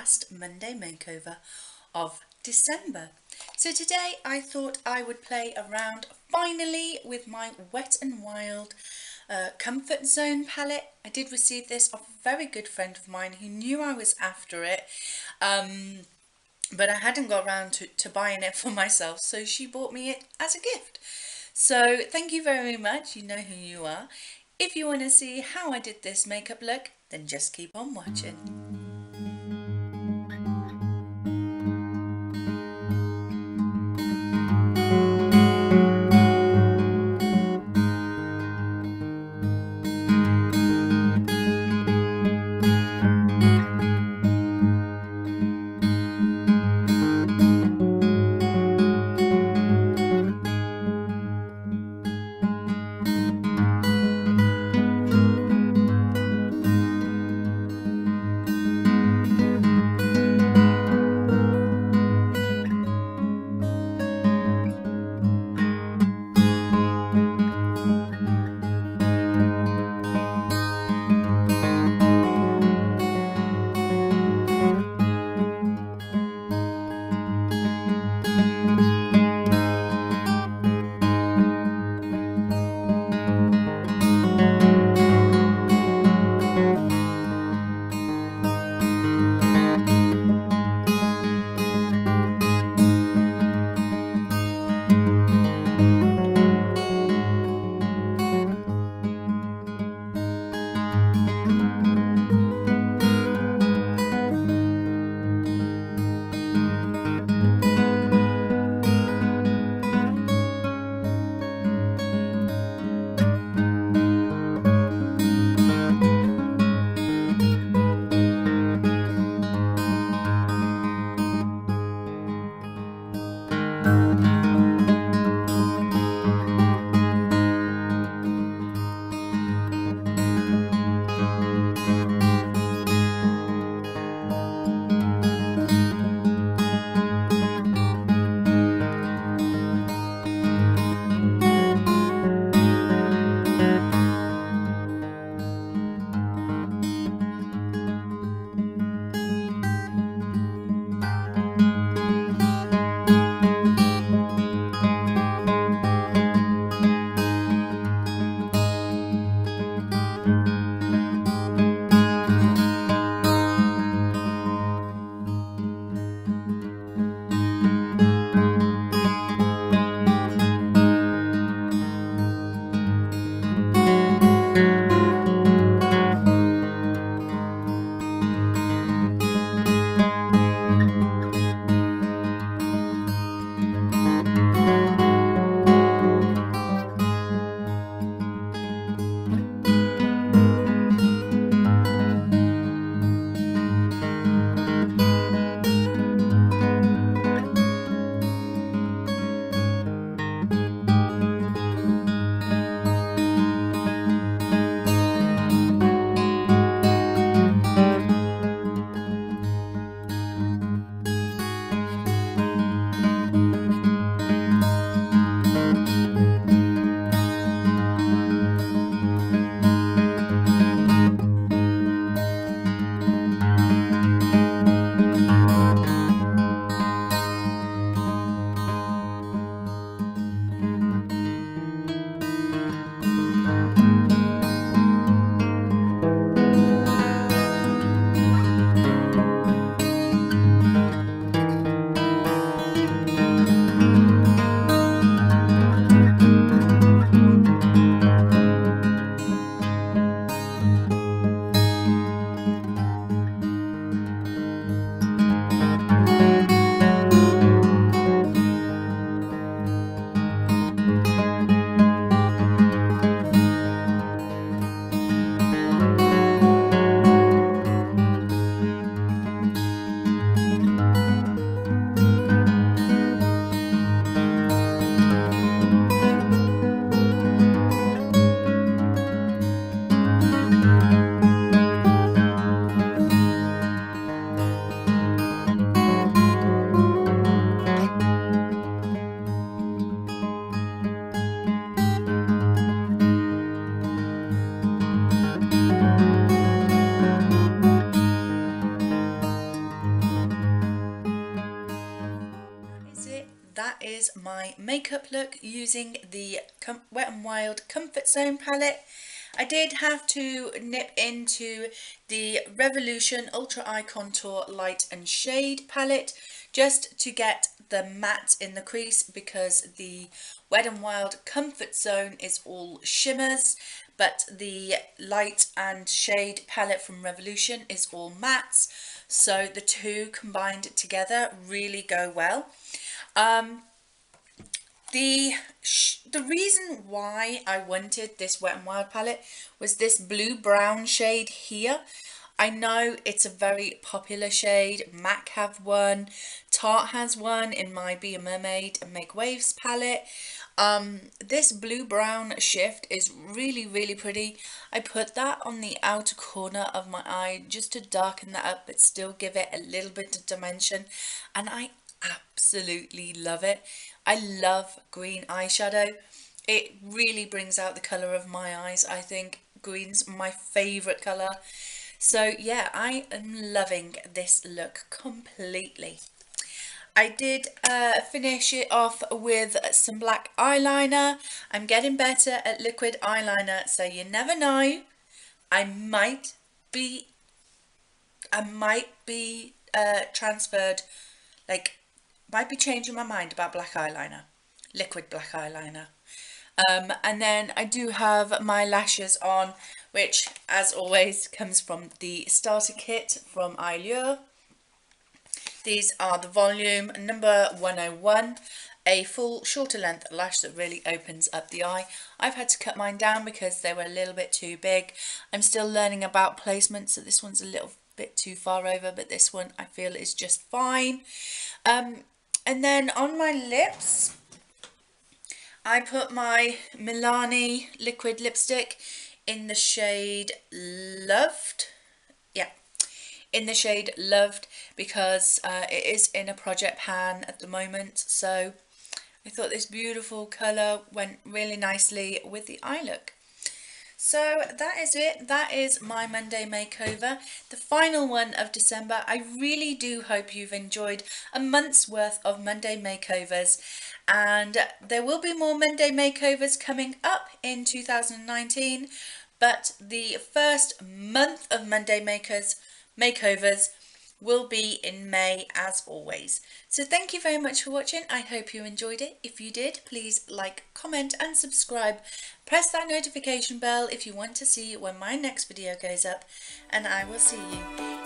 last Monday makeover of December. So today I thought I would play around finally with my Wet n Wild Comfort Zone palette. I did receive this off a very good friend of mine who knew I was after it, but I hadn't got around to buying it for myself, so she bought me it as a gift. So thank you very much, you know who you are. If you want to see how I did this makeup look, then just keep on watching. is my makeup look using the Wet n Wild Comfort Zone palette. I did have to nip into the Revolution Ultra Eye Contour Light and Shade palette just to get the matte in the crease, because the Wet n Wild Comfort Zone is all shimmers, but the Light and Shade palette from Revolution is all mattes, so the two combined together really go well. The reason why I wanted this Wet n Wild palette was this blue brown shade here. I know it's a very popular shade. MAC have one, Tarte has one in my Be a Mermaid and Make Waves palette. This blue brown shift is really pretty. I put that on the outer corner of my eye just to darken that up but still give it a little bit of dimension, and I absolutely love it. I love green eyeshadow. It really brings out the colour of my eyes. I think green's my favourite colour. So yeah, I am loving this look completely. I did finish it off with some black eyeliner. I'm getting better at liquid eyeliner, so you never know. I might be transferred, like, might be changing my mind about black eyeliner, liquid black eyeliner. And then I do have my lashes on, which as always comes from the starter kit from Allure. These are the volume number 101, a full shorter length lash that really opens up the eye. I've had to cut mine down because they were a little bit too big. I'm still learning about placement, so this one's a little bit too far over, but this one I feel is just fine. And then on my lips, I put my Milani liquid lipstick in the shade Loved. Yeah, in the shade Loved, because it is in a project pan at the moment. So I thought this beautiful colour went really nicely with the eye look. So that is it. That is my Monday makeover, the final one of December. I really do hope you've enjoyed a month's worth of Monday makeovers, and there will be more Monday makeovers coming up in 2019, but the first month of Monday makeovers will be in May, as always. So thank you very much for watching. I hope you enjoyed it. If you did, please like, comment and subscribe. Press that notification bell if you want to see when my next video goes up, and I will see you